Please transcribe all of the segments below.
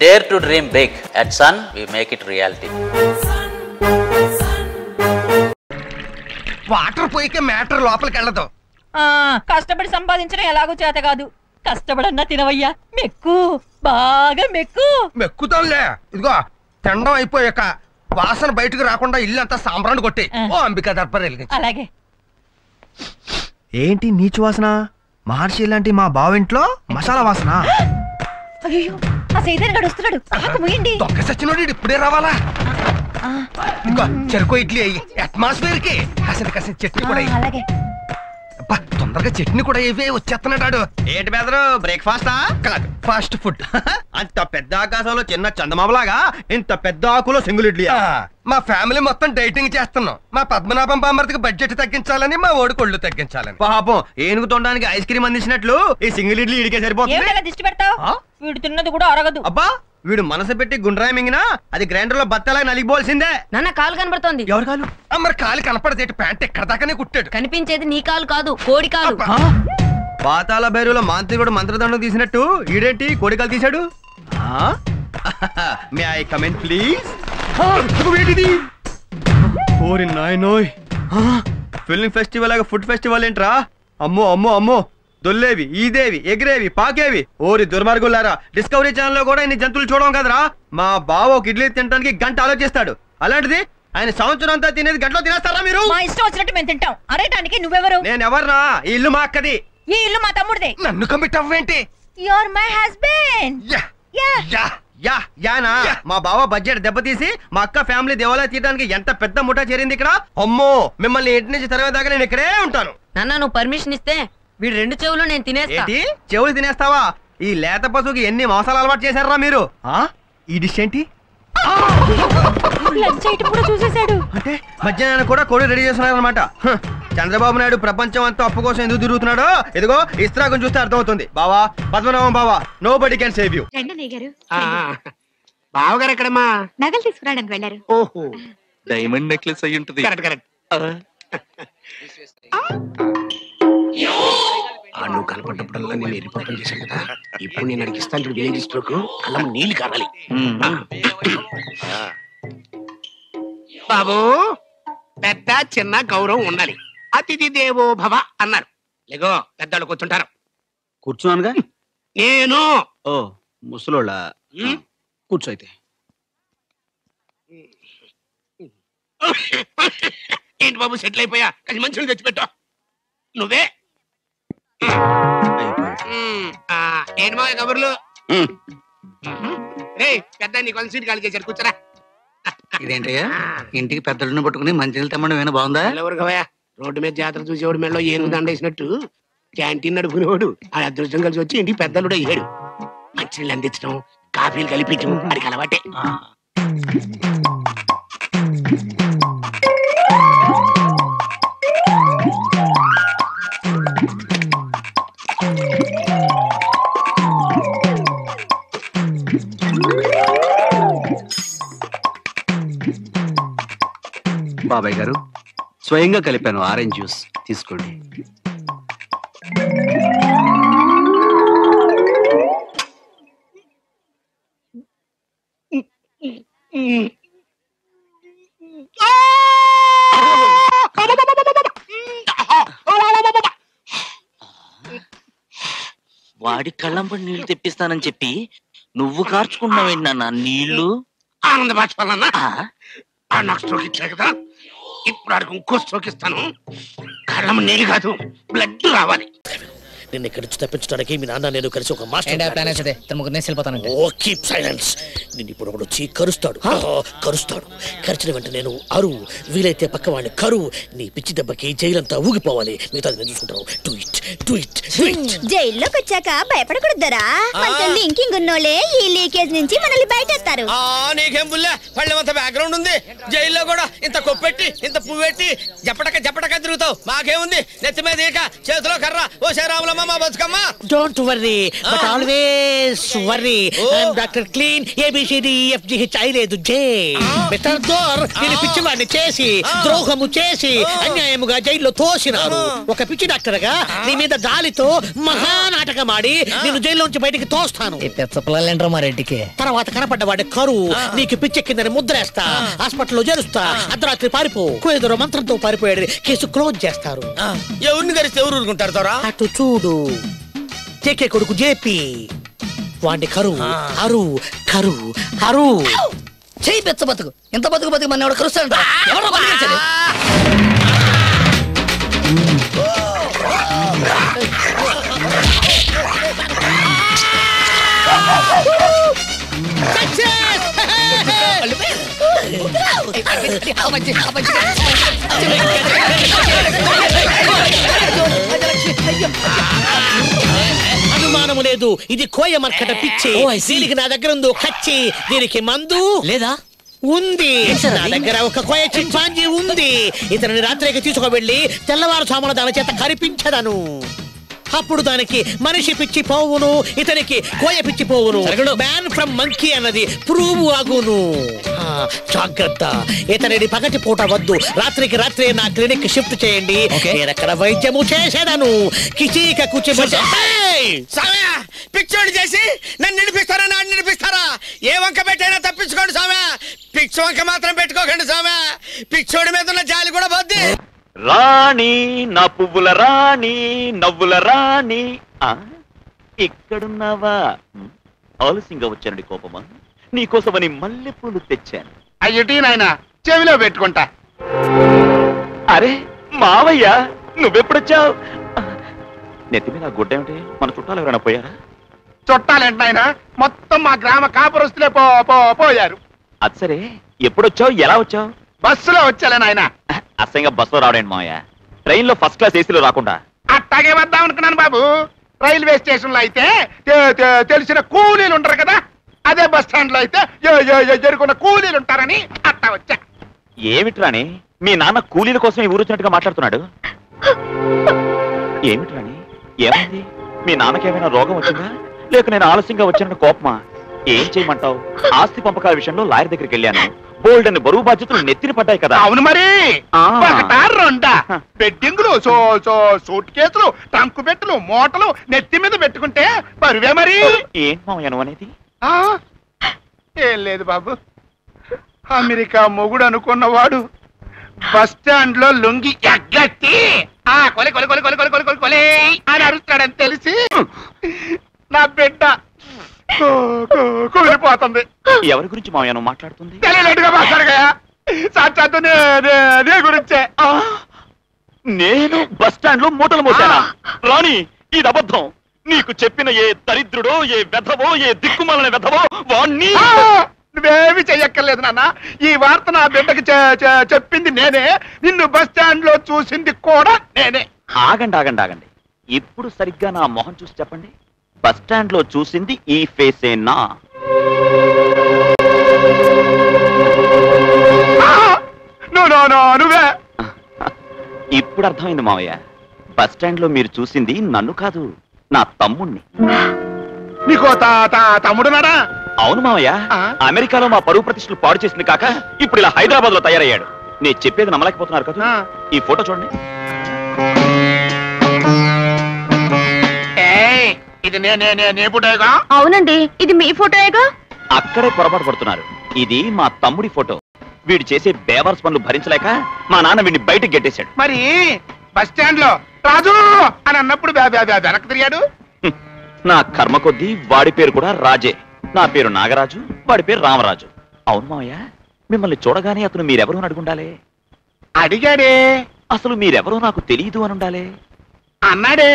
Dare to dream big. At Sun, we make it reality. Water పోయికే matter లోపలికి వెళ్ళదు. కష్టపడి సంపాదించడం ఎలాగో చేత కాదు. కష్టపడన్నా తినవయ్యా, మెక్కు బాగా మెక్కు. మెక్కుతాంలే. ఇదిగో తినడం అయిపోయాక వాసన బయటకు రాకుండా ఇల్లు అంతా సాంబ్రాన్ని కొట్టి ఓ అంబికా దర్బార్ వెలిగించు. అలాగే. ఏంటి నీచు వాసన? మహర్షి లాంటి మా బావింట్లో మసాలా వాసన. అయ్యో, ఆ సైదన్ గడు వస్తున్నాడు. ముయ్యండి. దొంగ సచ్చినోడు ఇప్పుడే రావాలా? ఇంకా చెరుకు ఇడ్లీ అయ్యి అట్మాస్ఫియర్ కి కాసిన చట్నీ కూడా అలాగే. తొందరగా చట్నీ కూడా ఇవే వచ్చేస్తున్నాడు. ఏంటి బెదరు, బ్రేక్ఫాస్టా? కాదు, ఫాస్ట్ ఫుడ్. అంత పెద్ద ఆకాశంలో చిన్న చందమామలాగా ఇంత పెద్ద ఆకులో సింగిల్ ఇడ్లీ. మా ఫ్యామిలీ మొత్తం డైటింగ్ చేస్తున్నాం. మా పద్మనాభం బామ్మర్తికి బడ్జెట్ తగ్గించాలని, మా ఓడి కొళ్ళు తగ్గించాలని. పాపం ఏనుగు తొండడానికి ఐస్ క్రీమ్ అందించినట్లు ఈ సింగిల్ ఇడ్లీ ఇడికే సరిపోతుంది. దిష్టి పెడతావు? వీడు తిన్నది కూడా అరగదు. అబ్బా, వీడు మనసు పెట్టి గుండ్రాయి మింగినా అది గ్రైండర్ లో బత్తలాగా నలిగిపోవాల్సిందే. నాన్న కాలు కనబడుతోంది. ఎవరు కాలు? మరి కాలు కనపడదేటి, ప్యాంట్ ఎక్కడ దాకానే కుట్టాడు. కనిపించేది నీ కాలు కాదు, కోడి కాలు. పాతాల భైరులో మాంత్రికుడు మంత్రదండం తీసినట్టు ఈడేంటి కోడికాలు తీశాడు? May I comment please? ఓరి నాయనోయ్, ఫిల్మ్ ఫెస్టివల్ లాగా ఫుడ్ ఫెస్టివల్ ఏంట్రా? అమ్మో అమ్మో అమ్మో, దొల్లేవి, ఈదేవి, ఎగిరేవి, పాకేవి. ఓరి దుర్మార్గులారా, డిస్కవరీ ఛానల్ లో కూడా ఇన్ని జంతువులు చూడడం కదరా. మా బావ ఒక ఇడ్లీ తినడానికి గంట ఆలోచిస్తాడు. అలాంటిది ఆయన సంవత్సరం అంతా తినేది గంటలో తినేస్తారా మీరు? మా ఇష్టం వచ్చినట్టు మేము తింటాం. అరేటానికి నువ్వెవరు? నేను ఎవర్నా? ఈ ఇల్లు మా అక్కది. ఈ ఇల్లు మా తమ్ముడిదే. నన్ను కమిట్ అవ్వేంటి? You are my husband. యానా మా బావ బడ్జెట్ దెబ్బతీసి మా అక్క ఫ్యామిలీ దేవాలయం తీయడానికి ఎంత పెద్ద ముఠా చేరింది ఇక్కడ. అమ్మో, మిమ్మల్ని ఇంటి నుంచి తరవేదాకా నేను ఇక్కడే ఉంటాను. నాన్న నువ్వు పర్మిషన్ ఇస్తే వీడు రెండు చెవులు నేను తినేస్తా. ఏంటి చెవులు తినేస్తావా? ఈ లేత పశువుకి ఎన్ని మోసాలు అలవాటు చేశారా మీరు? ఈ డిష్ ఏంటి? లంచ్ ఐటమ్ కూడా చూసేశాడు. అంటే మధ్యాహ్నం కూడా కోడి రెడీ చేస్తున్నారనమాట. చంద్రబాబు నాయుడు ప్రపంచం అంతా అప్పు కోసం ఎందుకు తిరుగుతున్నాడో ఇదిగో ఇస్త్రాగం చూస్తే అర్థమవుతుంది. బావా, పద్మనాభం బావా, nobody can save you. బావగారు ఎక్కడమ్మా? నగలు తీసుకురావడానికి వెళ్ళారు. ఓహో, డైమండ్ నెక్లెస్ అయి ఉంటుంది. నువ్వు కనపడ్డప్పుడల్లా నేను ఎరిపోవడం చేశాను కదా. ఇప్పుడు నేను అడిగిస్తాను చూడు, విలేజ్ స్ట్రోక్ కళ్ళ నీళ్ళు కావాలి. బాబు, పెద్ద చిన్న గౌరవం ఉండాలి. అతిథి దేవో భవ అన్నారు. లేగో పెద్దవాళ్ళు కూర్చుంటారు. కూర్చున్నానుగా నేను. ఓ ముసలోళ్ళ, కూర్చో అయితే. ఏంటి బాబు, సెటిల్ అయిపోయా? కానీ మంచులు తెచ్చిపెట్టా. నువ్వే ఏంటి మా కబుర్లు? రే పెద్ద నీ కొంచెం సీట్ ఖాళీ చేశారు, కూర్చోరా. ఇదేంటయ్యా, ఇంటికి పెద్దలను పట్టుకుని మంచినీళ్ళు తెమ్మడం ఏమైనా బాగుందా? ఎవరు కవయా, రోడ్డు మీద జాతర చూసేవాడు మెడలో ఏనుగు దండేసినట్టు క్యాంటీన్ నడుపుకునేవాడు ఆ అదృష్టం కలిసి వచ్చి ఇంటికి పెద్దలుడు అయ్యాడు. మంచినీళ్ళు అందించడం, కాఫీలు కలిపించడం అడిగి అలవాటే. బాబాయ్ గారు, స్వయంగా కలిపాను ఆరెంజ్ జ్యూస్, తీసుకోండి. వాడి కళ్ళంపడి నీళ్లు తెప్పిస్తానని చెప్పి నువ్వు కార్చుకున్నావేంటి నాన్న నీళ్లు? ఆనంద బాష్పాలన్నా నాకు స్ట్రోక్ ఇచ్చారు కదా, ఇప్పుడు ఆడికి ఇంకో స్ట్రోక్ ఇస్తాను. కళ్ళం నీళ్ళు కాదు, బ్లడ్ రావాలి. నిన్ను ఇక్కడ నుంచి తప్పించడానికి మీ నాన్న నేను కలిసి ఒక నిన్ను ఇప్పుడు ఒకడు వచ్చి కరుస్తాడు. కరిచిన వెంట నేను అరువు, వీలైతే పక్క వాడిని కరువు. నీ పిచ్చి దెబ్బకి జైలంతా ఊగిపోవాలి. మిగతా నేను చూసుకుంటాను. జైల్లోకి వచ్చాక భయపడకూడదరా. లింకింగ్ ఉన్నోళ్ళే ఈ లీకేజ్ నుంచి మనల్ని బయటేస్తారు. నీకేం బుల్లే, పళ్ళెమంత బ్యాక్గ్రౌండ్ ఉంది. జైల్లో కూడా ఇంత కొప్పెట్టి ఇంత పువ్వెట్టి జపటక జపటక తిరుగుతావు. మాకేముంది, నెత్తి మీద ఈక, చేతిలో కర్ర, ఓ Sriramulamma Bathukamma Bathukamma. Don't worry but always worry. I'm doctor clean ABCDEFGH లేదు జే. మిస్టర్ దోర్ నేను పిచ్చివాడిని చేసి ద్రోహము చేసి అన్యాయముగా జైల్లో తోసినారు. ఒక పిచ్చి డాక్టర్ గా నీ మీద జాలితో మహానాటకమాడి నేను జైల్లోంచి బయటికి తోస్తాను. తర్వాత కనపడ్డవాడి కరువు నీకు పిచ్చెక్కిందని ముద్రేస్తా, హాస్పిటల్లో చేరుస్తా, అర్ధరాత్రి పారిపో. కుయదరో మంత్రంతో పారిపోయాడు, కేసు క్లోజ్ చేస్తారు. ఎవరిని కలిస్తే ఎవరు ఊరుకుంటారు తోరా? అటు చూడు, జేకే కొడుకు జేపీ వాడి కరువు అరు కరు అరు. చెయ్యి పెచ్చ బతుకు, ఎంత బతుకు బతుకు మన ఎవరు కరుస్తాడు? ఎవరో బతికించలే. అనుమానము లేదు, ఇది కోయ మర్కట పిచ్చి. దీనికి నా దగ్గర ఉందో కచ్చి, దీనికి మందు లేదా? ఉంది. నా దగ్గర ఒక కోయ చింపాంజీ ఉంది. ఇతనిని రాత్రికి తీసుకువెళ్ళి తెల్లవారుజామున దాని చేత కరిపించదను. అప్పుడు దానికి మనిషి పిచ్చి పోవును, ఇతనికి కోయ పిచ్చి పోవును. మ్యాన్ ఫ్రమ్ మంకీ అన్నది ప్రూవ్ ఆగును. జాగ్రత్త, ఇతనిని పగటి పూట వద్దు, రాత్రికి రాత్రి నా క్లినిక్ షిఫ్ట్ చేయండి. నేను అక్కడ వైద్యము చేసేదను. కిచీక కుచి పిచ్చోడి చేసి నన్ను నిడిపిస్తారా నాడు నిడిపిస్తారా? ఏ వంక పెట్టైనా తప్పించుకోండి స్వామి. పిచ్చి వంక మాత్రం పెట్టుకోకండి స్వామి. పిచ్చోడి మీద ఉన్న జాలి కూడా పోద్ది. రాణి నా పువ్వుల రాణి నవ్వుల రాణి. ఇక్కడున్నావా? ఆలస్యంగా వచ్చానండి కోపమా? నీకోసమని మల్లెపూలు తెచ్చాను. అయ్యటి నాయన చెవిలో పెట్టుకుంటా. అరే మావయ్య, నువ్వెప్పుడొచ్చావు? నెత్తి మీద గుడ్డ ఏమిటి? మన చుట్టాలు ఎవరైనా పోయారా? చుట్టాలేంటి నాయన, మొత్తం మా గ్రామ కాపురస్తులే పోయారు. అది సరే, ఎప్పుడొచ్చావు, ఎలా వచ్చావు? బస్సులో వచ్చాలే నాయన. అసహ్యంగా బస్సులో రావడండి మావయ్య. ట్రైన్ లో ఫస్ట్ క్లాస్ ఏసీలో రాకుండా అట్టాగే వద్దాం అనుకున్నాను బాబు. రైల్వే స్టేషన్ లో అయితే తెలిసిన కూలీలు ఉంటారు కదా, అదే బస్ స్టాండ్ లో అయితే జరుగున్న కూలీలు ఉంటారని అట్టా వచ్చా. ఏమిట్రాని మీ నాన్న కూలీల కోసం ఈ ఊరొచ్చినట్టుగా మాట్లాడుతున్నాడు? ఏమిట్రాని, ఏమైంది? మీ నాన్నకేమైనా రోగం వచ్చిందా, లేక నేను ఆలస్యంగా వచ్చానని కోపమా? ఏం చేయమంటావు? ఆస్తి పంపకాల విషయంలో లాయర్ దగ్గరికి వెళ్ళాను. బోల్డ్ అని బరువు బాధ్యతలు నెత్తిన పడ్డాయి కదా. అవును మరి, ఒకటా రెండా బెడ్డింగులు, సూట్ కేసులు, ట్రంకు పెట్టెలు, మూటలు నెత్తి మీద పెట్టుకుంటే బరువే మరి. ఏం మావయ్య నువ్వు అనేది? ఏం లేదు బాబు, అమెరికా మొగుడు అనుకున్నవాడు బస్ స్టాండ్ లో లుంగి ఎగ్గట్టి కొలి కొలి కొలి కొలి కొలి కొలి కొలి కొలి అని అరుస్తాడని తెలిసి నా బిడ్డ కూలిపోతుంది. ఎవరి గురించి మావయ్య నువ్వు మాట్లాడుతుంది? తెలియనట్టుగా మాట్లాడగా సాక్షాత్తు నీ గురించే. నేను బస్ స్టాండ్ లో మూటలు మోసానా? రాణి, ఇది అబద్ధం. నీకు చెప్పిన ఏ దరిద్రుడో, ఏ వెధవో, ఏ దిక్కుమాలిన వెధవో వాణ్ణి. నువ్వేమి చెయ్యక్కర్లేదు నాన్న. ఈ వార్త నా బిడ్డకి చెప్పింది నేనే, నిన్ను బస్ స్టాండ్ లో చూసింది కూడా నేనే. ఆగండి ఆగండి ఆగండి, ఇప్పుడు సరిగ్గా నా మొహం చూసి చెప్పండి. బస్ స్టాండ్ లో చూసింది ఈ ఫేసేనా? నువ్వే. ఇప్పుడు అర్థమైంది మావయ్య. బస్ స్టాండ్ లో మీరు చూసింది నన్ను కాదు, నా తమ్ముణ్ణి. నీకో తమ్ముడున్నాడా? అవును మావయ్య, అమెరికాలో మా పరువు ప్రతిష్టలు పాడు చేసింది కాక ఇప్పుడు ఇలా హైదరాబాద్ లో తయారయ్యాడు. నేను చెప్పేది నమ్మలేకపోతున్నారు కదా. ఈ ఫోటో చూడండి. ఇది నీ ఫోటోగా? అవునండి, ఇది మీ ఫోటోయేగా. అక్కడే పొరపాటు పడుతున్నారు. ఇది మా తమ్ముడి ఫోటో. వీడు చేసే బేవర్స్ పనులు భరించలేక మా నాన్న వీడిని బయటకు గెట్టేశాడు. మరి బస్ స్టాండ్ లో రాజు అని అన్నప్పుడు వెనక్కి తిరిగాడు. నా కర్మ కొద్దీ వాడి పేరు కూడా రాజే. నా పేరు నాగరాజు, వాడి పేరు రామరాజు. అవును మావయ్య, మిమ్మల్ని చూడగానే అతను మీరెవరు అని అడుగుండాలే. అడిగాడే. అసలు మీరెవరో నాకు తెలియదు అని ఉండాలే. అన్నాడే.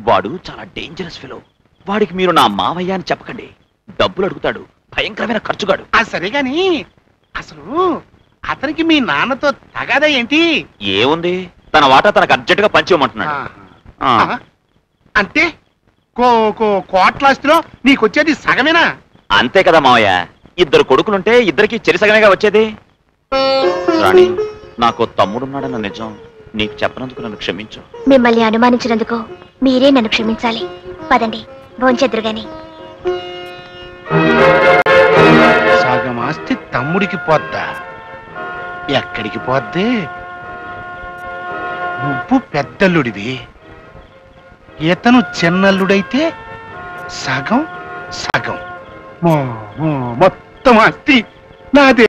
వాడు చాలా డేంజరస్ ఫెలో. వాడికి మీరు నా మావయ్య అని చెప్పకండి. డబ్బులు అడుగుతాడు, భయంకరమైన ఖర్చుగాడు. సరే గాని అసలు అతనికి మీ నాన్నతో తగాదా ఏంటి? ఏముంది, తన వాటా తనకు అర్జెంట్ గా పంచివ్వమంటున్నాడు. అంటే కోట్లాస్తిలో నీకొచ్చేది సగమేనా? అంతే కదా మావయ్య, ఇద్దరు కొడుకులుంటే ఇద్దరికి చెరిసగమేగా వచ్చేది. రాణి, నాకు తమ్ముడున్నాడన్న నిజం నీకు చెప్పనందుకు నన్ను క్షమించు. మిమ్మల్ని అనుమానించినందుకు మీరే నన్ను క్షమించాలి. పదండి, భోంచెద్దురుగాని. సగం ఆస్తి తమ్ముడికి పోద్దా? ఎక్కడికి పోద్ది? నువ్వు పెద్దల్లుడివి, ఇతను చిన్నల్లుడైతే సగం సగం మొత్తం ఆస్తి నాదే.